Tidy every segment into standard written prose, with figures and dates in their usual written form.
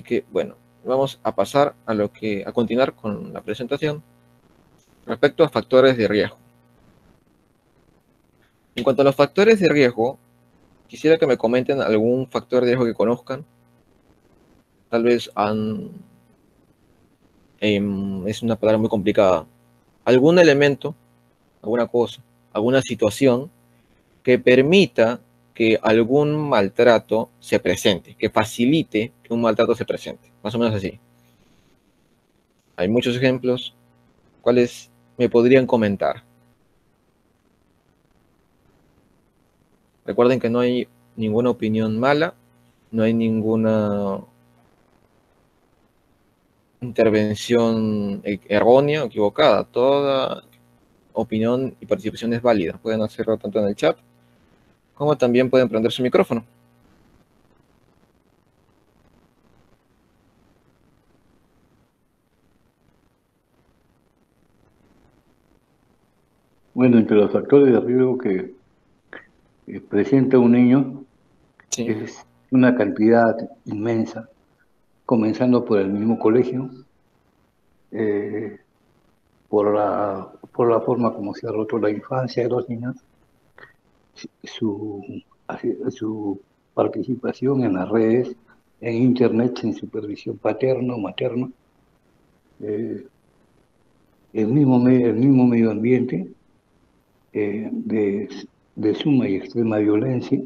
Así que, bueno, vamos a pasar a continuar con la presentación respecto a factores de riesgo. En cuanto a los factores de riesgo, quisiera que me comenten algún factor de riesgo que conozcan. Tal vez es una palabra muy complicada. Algún elemento, alguna cosa, alguna situación que permita que algún maltrato se presente, que facilite que un maltrato se presente. Más o menos así. Hay muchos ejemplos. ¿Cuáles me podrían comentar? Recuerden que no hay ninguna opinión mala, no hay ninguna intervención errónea o equivocada. Toda opinión y participación es válida. Pueden hacerlo tanto en el chat como también pueden prender su micrófono. Bueno, entre los factores de riesgo que presenta un niño Sí. es una cantidad inmensa, comenzando por el mismo colegio, eh, por la forma como se ha roto la infancia de los niños, su, su participación en las redes, en Internet, sin supervisión paterna o materna, eh, el mismo medio ambiente de suma y extrema violencia,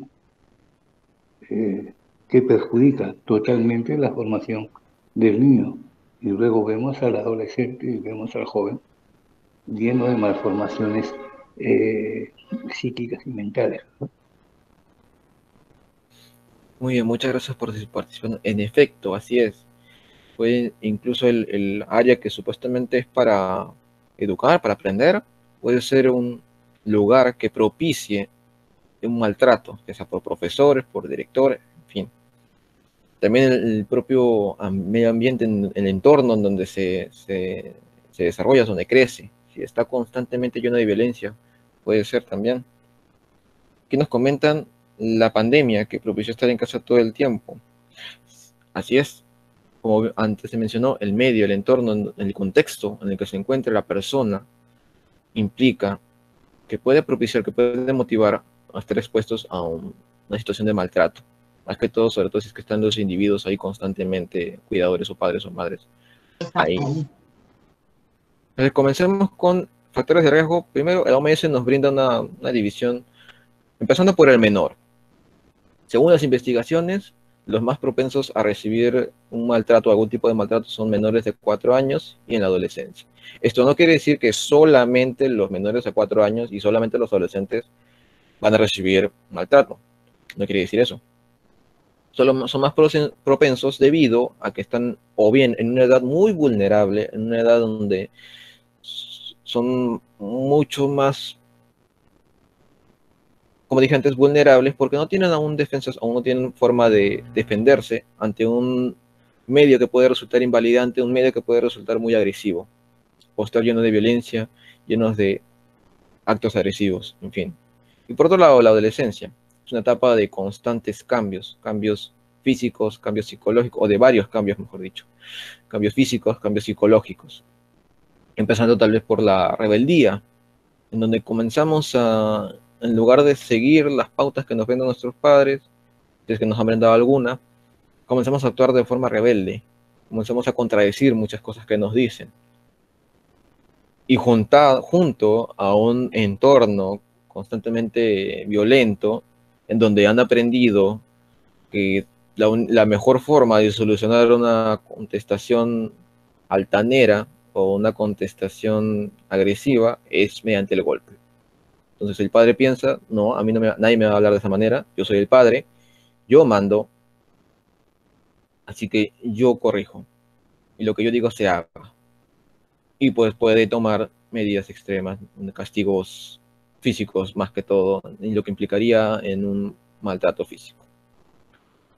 eh, que perjudica totalmente la formación del niño. Y luego vemos al adolescente y vemos al joven lleno de malformaciones psíquicas y mentales, ¿no? Muy bien, muchas gracias por su participación. En efecto, así es. Puede incluso el área que supuestamente es para educar, para aprender, puede ser un lugar que propicie un maltrato, ya sea por profesores, por directores, en fin. También el propio medio ambiente, en el entorno en donde se desarrolla, donde crece, si está constantemente lleno de violencia, puede ser también. Aquí nos comentan la pandemia que propició estar en casa todo el tiempo. Así es, como antes se mencionó, el medio, el entorno, el contexto en el que se encuentra la persona implica que puede propiciar, que puede motivar a estar expuestos a una situación de maltrato. Más que todo, sobre todo si es que están los individuos ahí constantemente, cuidadores o padres o madres. Ahí. Entonces, comencemos con factores de riesgo. Primero, el OMS nos brinda una división, empezando por el menor. Según las investigaciones, los más propensos a recibir un maltrato, algún tipo de maltrato, son menores de 4 años y en la adolescencia. Esto no quiere decir que solamente los menores de 4 años y solamente los adolescentes van a recibir maltrato. No quiere decir eso. Solo son más propensos debido a que están o bien en una edad muy vulnerable, en una edad donde son mucho más, como dije antes, vulnerables porque no tienen aún defensas, aún no tienen forma de defenderse ante un medio que puede resultar invalidante, un medio que puede resultar muy agresivo, o estar lleno de violencia, llenos de actos agresivos, en fin. Y por otro lado, la adolescencia es una etapa de constantes cambios, cambios físicos, cambios psicológicos, o de varios cambios, mejor dicho, cambios físicos, cambios psicológicos, empezando tal vez por la rebeldía, en donde comenzamos a, en lugar de seguir las pautas que nos venden nuestros padres, si es que nos han brindado alguna, comenzamos a actuar de forma rebelde, comenzamos a contradecir muchas cosas que nos dicen. Y junto a un entorno constantemente violento, en donde han aprendido que la mejor forma de solucionar una contestación altanera o una contestación agresiva es mediante el golpe. Entonces el padre piensa, no, a mí nadie me va a hablar de esa manera, yo soy el padre, yo mando, así que yo corrijo, y lo que yo digo se haga. Y pues puede tomar medidas extremas, castigos físicos más que todo, y lo que implicaría en un maltrato físico.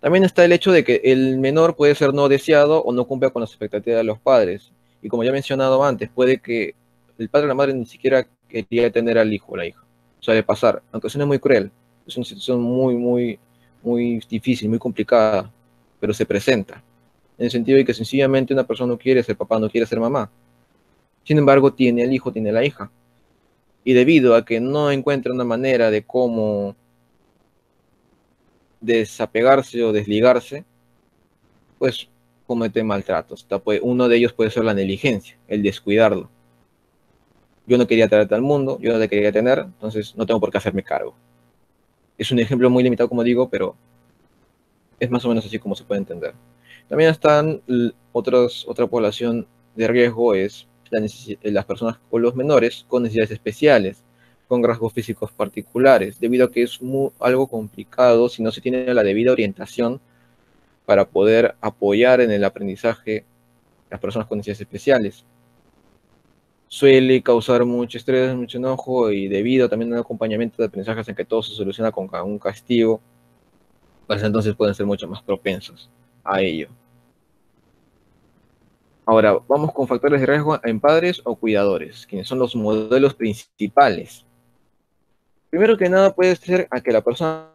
También está el hecho de que el menor puede ser no deseado o no cumpla con las expectativas de los padres. Y como ya he mencionado antes, puede que el padre o la madre ni siquiera quería tener al hijo o la hija. Suele pasar, aunque suene muy cruel. Es una situación muy difícil, muy complicada, pero se presenta. en el sentido de que sencillamente una persona no quiere ser papá, no quiere ser mamá. Sin embargo, tiene el hijo, tiene la hija. Y debido a que no encuentra una manera de cómo desapegarse o desligarse, pues comete maltratos. Uno de ellos puede ser la negligencia, el descuidarlo. Yo no quería traerte al mundo, yo no te quería tener, entonces no tengo por qué hacerme cargo. Es un ejemplo muy limitado, como digo, pero es más o menos así como se puede entender. También están otra población de riesgo, es las personas o los menores con necesidades especiales, con rasgos físicos particulares, debido a que es algo complicado si no se tiene la debida orientación para poder apoyar en el aprendizaje a las personas con necesidades especiales. Suele causar mucho estrés, mucho enojo, y debido también a un acompañamiento de aprendizajes en que todo se soluciona con un castigo, pues entonces pueden ser mucho más propensos a ello. Ahora, vamos con factores de riesgo en padres o cuidadores, quienes son los modelos principales. Primero que nada puede ser a que la persona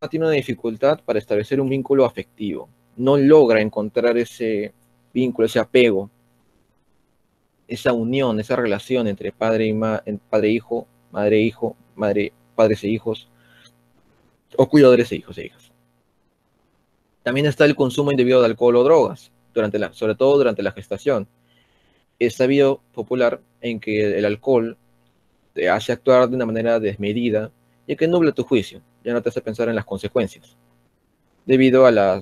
tiene una dificultad para establecer un vínculo afectivo. No logra encontrar ese vínculo, ese apego, esa unión, esa relación entre padre e hijo, padres e hijos, o cuidadores e hijos e hijas. También está el consumo indebido de alcohol o drogas, sobre todo durante la gestación. Es sabido popular en que el alcohol te hace actuar de una manera desmedida y que nubla tu juicio, ya no te hace pensar en las consecuencias, debido a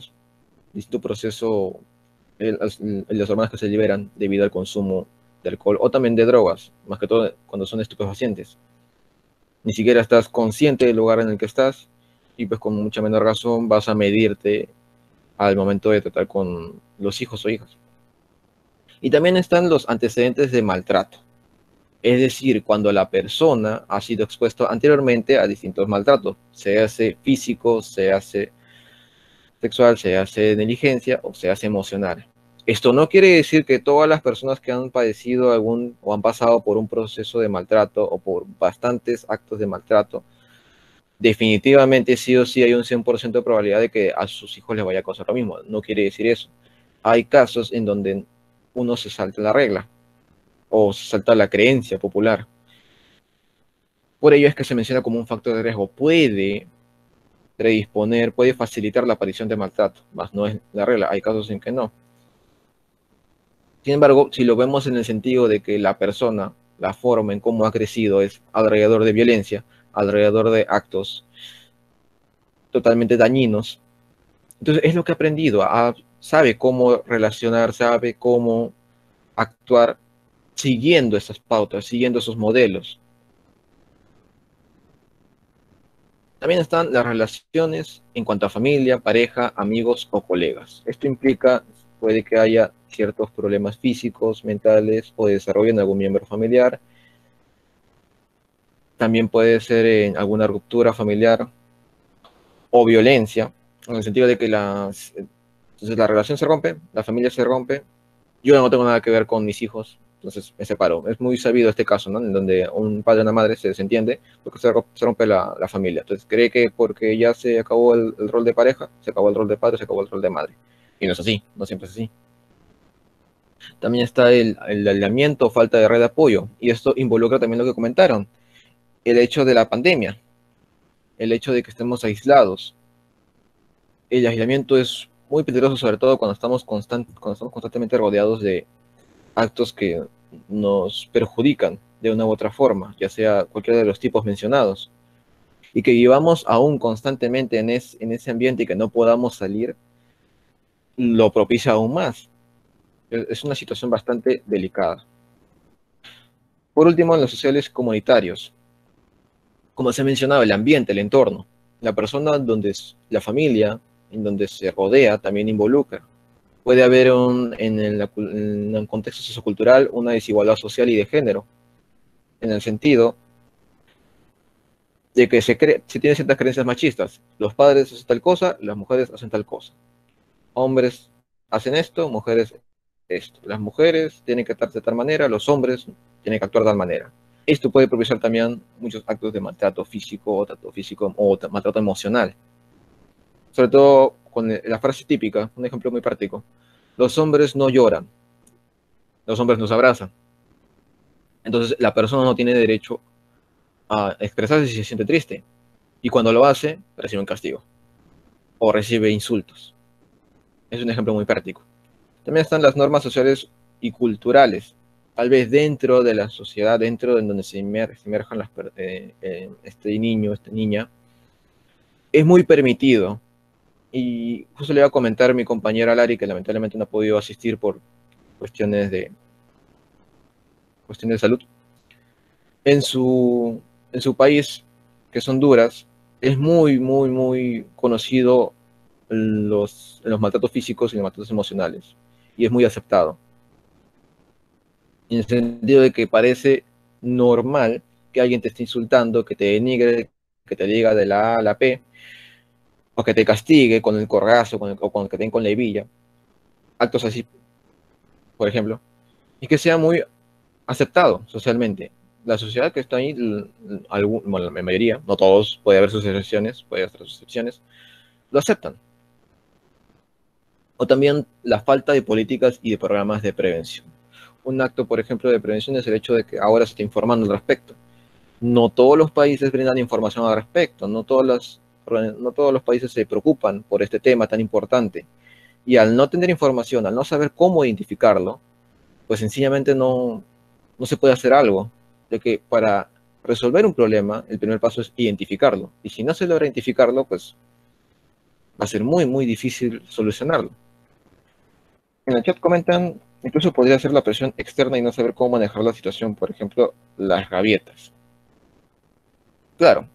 distinto proceso, las hormonas que se liberan debido al consumo de alcohol o también de drogas, más que todo cuando son estupefacientes. Ni siquiera estás consciente del lugar en el que estás y pues con mucha menor razón vas a medirte al momento de tratar con los hijos o hijas. Y también están los antecedentes de maltrato. Es decir, cuando la persona ha sido expuesta anteriormente a distintos maltratos, se hace físico, se hace sexual, se hace negligencia o se hace emocional. Esto no quiere decir que todas las personas que han padecido o han pasado por un proceso de maltrato o por bastantes actos de maltrato, definitivamente sí o sí hay un 100% de probabilidad de que a sus hijos les vaya a causar lo mismo. No quiere decir eso. Hay casos en donde uno se salta la regla o se salta la creencia popular. Por ello es que se menciona como un factor de riesgo. Puede predisponer, puede facilitar la aparición de maltrato, más no es la regla. Hay casos en que no. Sin embargo, si lo vemos en el sentido de que la persona, la forma en cómo ha crecido es alrededor de violencia, alrededor de actos totalmente dañinos, entonces es lo que ha aprendido, sabe cómo relacionar, sabe cómo actuar siguiendo esas pautas, siguiendo esos modelos. También están las relaciones en cuanto a familia, pareja, amigos o colegas. Esto implica, puede que haya ciertos problemas físicos, mentales o de desarrollo en algún miembro familiar. También puede ser en alguna ruptura familiar o violencia, en el sentido de que entonces la relación se rompe, la familia se rompe. Yo no tengo nada que ver con mis hijos, entonces me separo. Es muy sabido este caso, ¿no? En donde un padre y una madre se desentiende porque se rompe la familia. Entonces cree que porque ya se acabó el rol de pareja, se acabó el rol de padre, se acabó el rol de madre. Y no es así, no siempre es así. También está el aislamiento, falta de red de apoyo. Y esto involucra también lo que comentaron, el hecho de la pandemia, el hecho de que estemos aislados. El aislamiento es muy peligroso, sobre todo cuando estamos constantemente rodeados de actos que nos perjudican de una u otra forma, ya sea cualquiera de los tipos mencionados, y que vivamos aún constantemente en ese ambiente y que no podamos salir, lo propicia aún más. Es una situación bastante delicada. Por último, en los sociales comunitarios, como se ha mencionado, el ambiente, el entorno, la persona donde la familia, en donde se rodea, también involucra. Puede haber en el contexto sociocultural una desigualdad social y de género, en el sentido de que se tienen ciertas creencias machistas. Los padres hacen tal cosa, las mujeres hacen tal cosa. Hombres hacen esto, mujeres esto. Las mujeres tienen que actuar de tal manera, los hombres tienen que actuar de tal manera. Esto puede propiciar también muchos actos de maltrato físico o maltrato emocional. Sobre todo con la frase típica, un ejemplo muy práctico. Los hombres no lloran, los hombres no se abrazan. Entonces la persona no tiene derecho a expresarse si se siente triste. Y cuando lo hace, recibe un castigo o recibe insultos. Es un ejemplo muy práctico. También están las normas sociales y culturales. Tal vez dentro de la sociedad, dentro de donde se inmerjan este niño, esta niña, es muy permitido. Y justo le iba a comentar a mi compañera Lari, que lamentablemente no ha podido asistir por cuestiones de, cuestiones de salud. En en su país, que es Honduras, es muy conocido los maltratos físicos y los maltratos emocionales. Y es muy aceptado. En el sentido de que parece normal que alguien te esté insultando, que te denigre, que te diga de la A a la P, o que te castigue con el correazo o con que te den con la hebilla. Actos así, por ejemplo. Y que sea muy aceptado socialmente. La sociedad que está ahí, bueno, la mayoría, no todos, puede haber sus excepciones, puede haber sus excepciones, lo aceptan. O también la falta de políticas y de programas de prevención. Un acto, por ejemplo, de prevención es el hecho de que ahora se está informando al respecto. No todos los países brindan información al respecto, no todos los países se preocupan por este tema tan importante. Y al no tener información, al no saber cómo identificarlo, pues sencillamente no se puede hacer algo, de que para resolver un problema, el primer paso es identificarlo. Y si no se logra identificarlo, pues va a ser muy difícil solucionarlo. En el chat comentan, incluso podría ser la presión externa y no saber cómo manejar la situación, por ejemplo, las rabietas. Claro,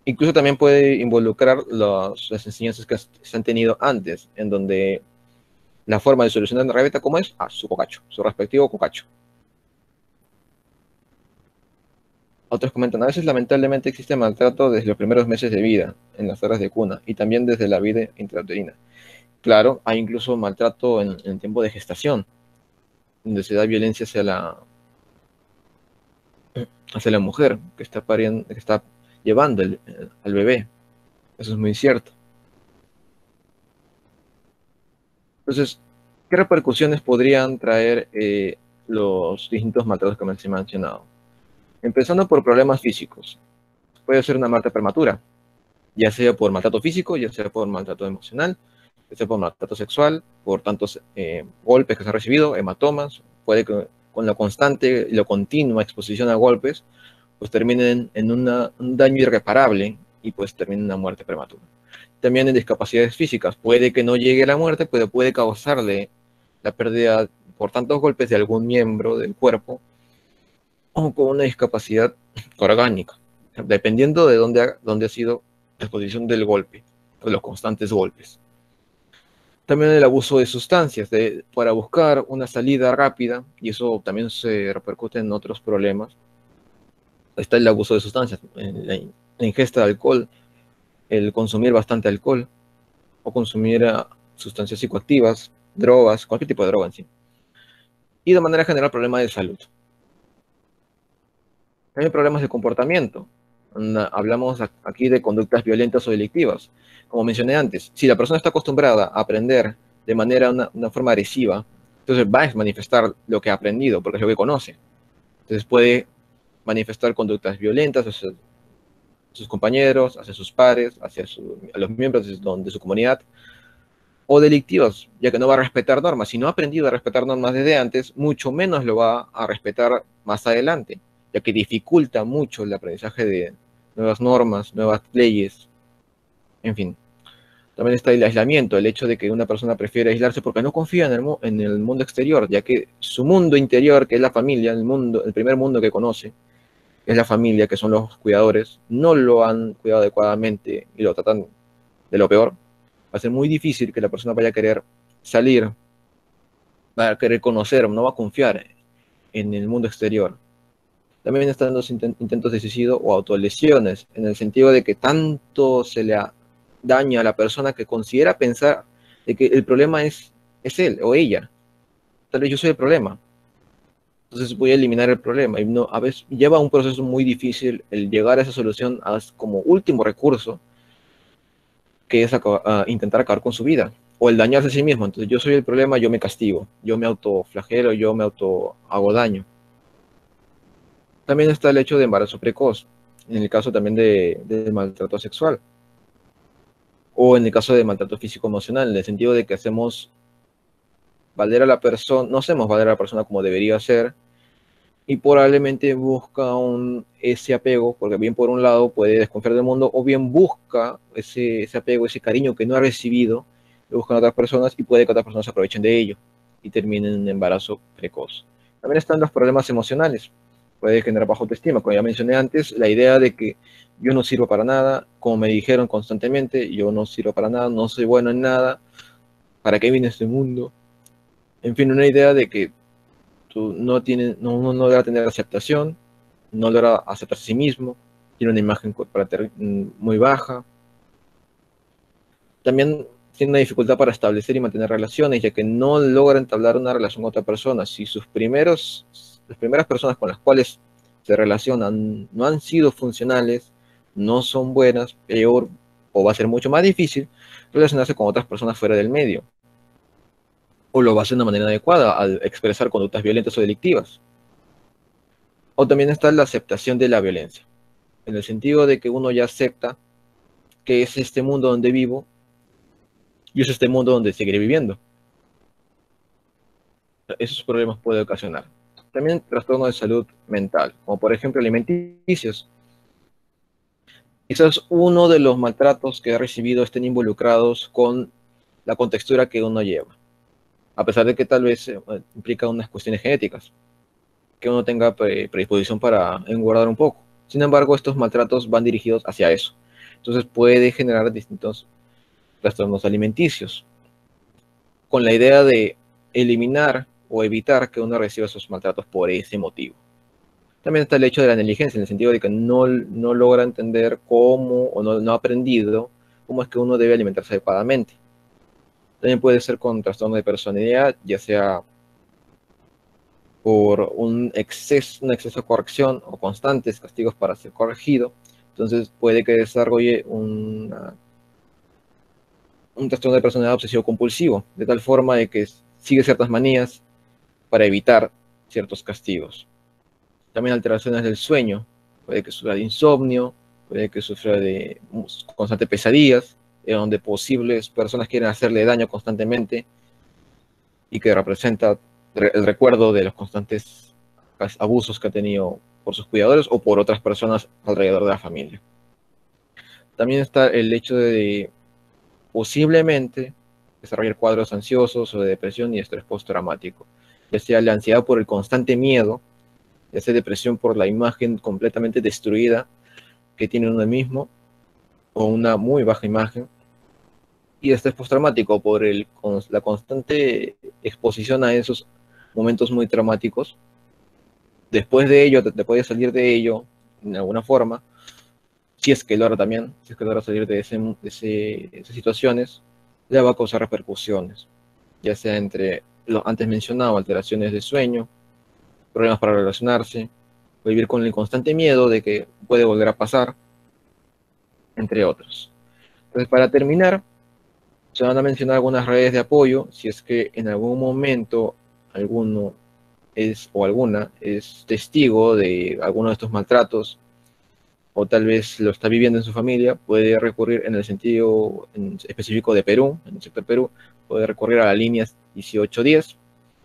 incluso también puede involucrar las enseñanzas que se han tenido antes, en donde la forma de solucionar una rabieta, ¿cómo es? Su cocacho, su respectivo cocacho. Otros comentan, a veces lamentablemente existe maltrato desde los primeros meses de vida, en las horas de cuna, y también desde la vida intrauterina. Claro, hay incluso maltrato en tiempo de gestación, donde se da violencia hacia la mujer que está pariendo, que está llevando al bebé. Eso es muy cierto. Entonces, ¿qué repercusiones podrían traer los distintos maltratos que me he mencionado? Empezando por problemas físicos. Puede ser una muerte prematura, ya sea por maltrato físico, ya sea por maltrato emocional, ya sea por maltrato sexual, por tantos golpes que se han recibido, hematomas. Puede que con la constante y la continua exposición a golpes, pues terminen en un daño irreparable y pues termine en una muerte prematura. También en discapacidades físicas, puede que no llegue a la muerte, pero puede causarle la pérdida por tantos golpes de algún miembro del cuerpo o con una discapacidad orgánica, dependiendo de dónde ha sido la exposición del golpe, de los constantes golpes. También el abuso de sustancias para buscar una salida rápida, y eso también se repercute en otros problemas. Está el abuso de sustancias, la ingesta de alcohol, el consumir bastante alcohol, o consumir sustancias psicoactivas, drogas, cualquier tipo de droga en sí. Y de manera general problemas de salud. También problemas de comportamiento. Hablamos aquí de conductas violentas o delictivas. Como mencioné antes, si la persona está acostumbrada a aprender de manera una forma agresiva, entonces va a manifestar lo que ha aprendido, porque es lo que conoce. Entonces puede manifestar conductas violentas hacia sus compañeros, hacia sus pares, a los miembros de su comunidad, o delictivas, ya que no va a respetar normas. Si no ha aprendido a respetar normas desde antes, mucho menos lo va a respetar más adelante, ya que dificulta mucho el aprendizaje de nuevas normas, nuevas leyes, en fin. También está el aislamiento, el hecho de que una persona prefiere aislarse porque no confía en el mundo exterior, ya que su mundo interior, que es la familia, el primer mundo que conoce, es la familia, que son los cuidadores, no lo han cuidado adecuadamente y lo tratan de lo peor. Va a ser muy difícil que la persona vaya a querer salir, va a querer conocer, no va a confiar en el mundo exterior. También están los intentos de suicidio o autolesiones, en el sentido de que tanto se le daña a la persona que considera pensar de que el problema es él o ella. Tal vez yo soy el problema. Entonces voy a eliminar el problema. Y no, a veces lleva un proceso muy difícil el llegar a esa solución como último recurso, que es intentar acabar con su vida o el dañarse a sí mismo. Entonces yo soy el problema, yo me castigo, yo me autoflagelo, yo me auto hago daño. También está el hecho de embarazo precoz, en el caso también de maltrato sexual, o en el caso de maltrato físico-emocional, en el sentido de que hacemos valer a la persona, no hacemos valer a la persona como debería ser, y probablemente busca ese apego, porque bien por un lado puede desconfiar del mundo, o bien busca ese apego, ese cariño que no ha recibido, lo buscan otras personas y puede que otras personas se aprovechen de ello y terminen en un embarazo precoz. También están los problemas emocionales, puede generar baja autoestima, como ya mencioné antes, la idea de que yo no sirvo para nada, como me dijeron constantemente, yo no sirvo para nada, no soy bueno en nada, ¿para qué vine a este mundo? En fin, una idea de que uno no logra tener aceptación, no logra aceptarse a sí mismo, tiene una imagen corporativa muy baja. También tiene una dificultad para establecer y mantener relaciones, ya que no logra entablar una relación con otra persona. Si las primeras personas con las cuales se relacionan no han sido funcionales, no son buenas, peor, o va a ser mucho más difícil relacionarse con otras personas fuera del medio. O lo va a hacer de una manera adecuada al expresar conductas violentas o delictivas. O también está la aceptación de la violencia, en el sentido de que uno ya acepta que es este mundo donde vivo y es este mundo donde seguiré viviendo. Esos problemas puede ocasionar. También trastornos de salud mental, como por ejemplo alimenticios. Quizás uno de los maltratos que ha recibido estén involucrados con la contextura que uno lleva, a pesar de que tal vez implica unas cuestiones genéticas, que uno tenga predisposición para engordar un poco. Sin embargo, estos maltratos van dirigidos hacia eso. Entonces puede generar distintos trastornos alimenticios, con la idea de eliminar o evitar que uno reciba esos maltratos por ese motivo. También está el hecho de la negligencia, en el sentido de que no logra entender cómo, o no ha aprendido cómo es que uno debe alimentarse adecuadamente. También puede ser con trastorno de personalidad, ya sea por un exceso de corrección o constantes castigos para ser corregido. Entonces puede que desarrolle un trastorno de personalidad obsesivo-compulsivo, de tal forma de que sigue ciertas manías para evitar ciertos castigos. También alteraciones del sueño, puede que sufra de insomnio, puede que sufra de constantes pesadillas, donde posibles personas quieren hacerle daño constantemente y que representa el recuerdo de los constantes abusos que ha tenido por sus cuidadores o por otras personas alrededor de la familia. También está el hecho de posiblemente desarrollar cuadros ansiosos o de depresión y estrés postraumático, ya sea la ansiedad por el constante miedo, ya sea depresión por la imagen completamente destruida que tiene uno mismo o una muy baja imagen, y estrés postraumático por la constante exposición a esos momentos muy traumáticos. Después de ello, te puedes salir de ello de alguna forma, si es que logra también, si es que logra salir de esas situaciones, le va a causar repercusiones, ya sea entre lo antes mencionado, alteraciones de sueño, problemas para relacionarse, vivir con el constante miedo de que puede volver a pasar, entre otros. Entonces, para terminar, se van a mencionar algunas redes de apoyo, si es que en algún momento alguno o alguna es testigo de alguno de estos maltratos, o tal vez lo está viviendo en su familia, puede recurrir en el sentido específico de Perú, en el sector Perú, puede recurrir a la línea 1810,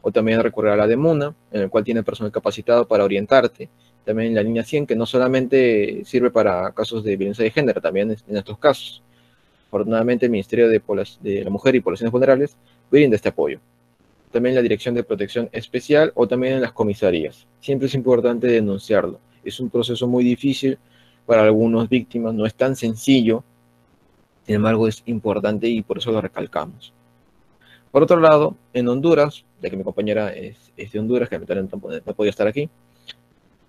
o también recurrir a la de MUNA, en el cual tiene personal capacitado para orientarte. También la línea 100, que no solamente sirve para casos de violencia de género, también en estos casos. Afortunadamente, el Ministerio de la Mujer y Poblaciones Vulnerables brinda este apoyo. También la Dirección de Protección Especial o también en las comisarías. Siempre es importante denunciarlo. Es un proceso muy difícil para algunas víctimas, no es tan sencillo, sin embargo es importante y por eso lo recalcamos. Por otro lado, en Honduras, ya que mi compañera es de Honduras, que lamentablemente no podía estar aquí,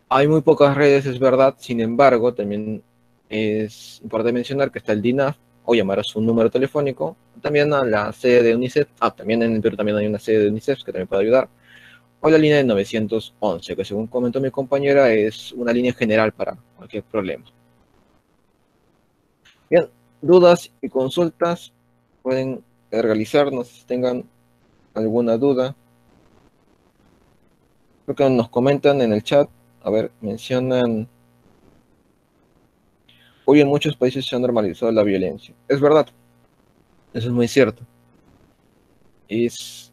hay muy pocas redes, es verdad, sin embargo, también es importante mencionar que está el DINAF, o llamar a su número telefónico, también a la sede de UNICEF, también en el Perú también hay una sede de UNICEF que también puede ayudar, o la línea de 911, que según comentó mi compañera es una línea general para cualquier problema. Bien, dudas y consultas pueden realizar. No sé si tengan alguna duda. Creo que nos comentan en el chat. A ver, mencionan, hoy en muchos países se ha normalizado la violencia. Es verdad, eso es muy cierto. Es,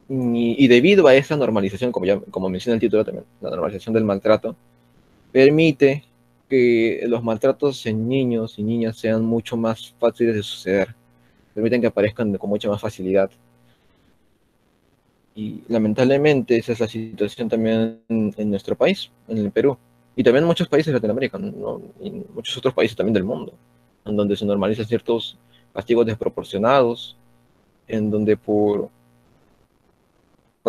y debido a esa normalización, como menciona el título también, la normalización del maltrato, permite que los maltratos en niños y niñas sean mucho más fáciles de suceder. Permiten que aparezcan con mucha más facilidad. Y lamentablemente esa es la situación también en nuestro país, en el Perú. Y también en muchos países de Latinoamérica, ¿no? Y en muchos otros países también del mundo, en donde se normalizan ciertos castigos desproporcionados, en donde por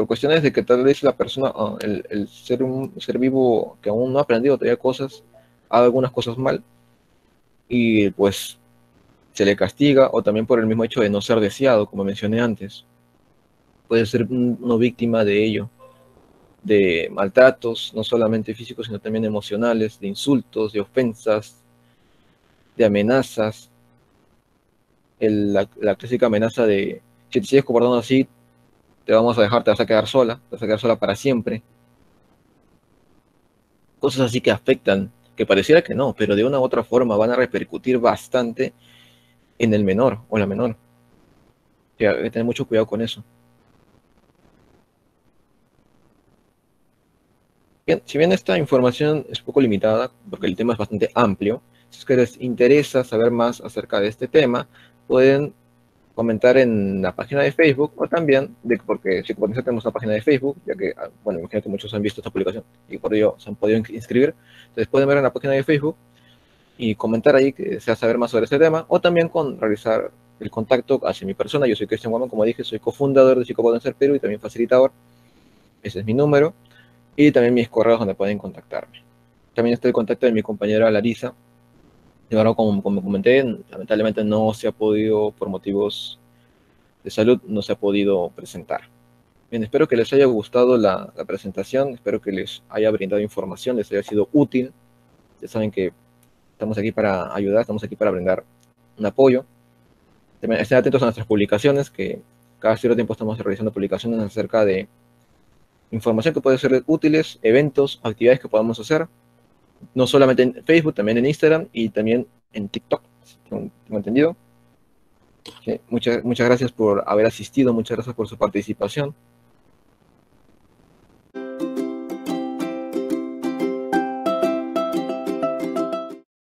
cuestiones de que tal vez la persona, el ser un ser vivo que aún no ha aprendido todavía cosas, haga algunas cosas mal y pues se le castiga, o también por el mismo hecho de no ser deseado, como mencioné antes. Puede ser una víctima de ello, de maltratos, no solamente físicos, sino también emocionales, de insultos, de ofensas, de amenazas. La clásica amenaza de, si te sigues comportando así, te vamos a dejar, te vas a quedar sola, te vas a quedar sola para siempre. Cosas así que afectan, que pareciera que no, pero de una u otra forma van a repercutir bastante en el menor o la menor. O sea, hay que tener mucho cuidado con eso. Bien, si bien esta información es poco limitada, porque el tema es bastante amplio, si es que les interesa saber más acerca de este tema, pueden comentar en la página de Facebook, o también, porque si por eso tenemos una página de Facebook, ya que, bueno, imagino que muchos han visto esta publicación y por ello se han podido inscribir, entonces pueden ver en la página de Facebook y comentar ahí que desea saber más sobre este tema, o también con realizar el contacto hacia mi persona. Yo soy Cristian Guamán, como dije, soy cofundador de Psicopodensar Perú y también facilitador. Ese es mi número. Y también mis correos donde pueden contactarme. También está el contacto de mi compañera Larisa. Y ahora, como comenté, lamentablemente no se ha podido, por motivos de salud, no se ha podido presentar. Bien, espero que les haya gustado la presentación, espero que les haya brindado información, les haya sido útil. Ya saben que estamos aquí para ayudar, estamos aquí para brindar un apoyo. También estén atentos a nuestras publicaciones, que cada cierto tiempo estamos realizando publicaciones acerca de información que puede ser útiles, eventos, actividades que podamos hacer, no solamente en Facebook, también en Instagram y también en TikTok, tengo entendido. Sí, muchas gracias por haber asistido, muchas gracias por su participación.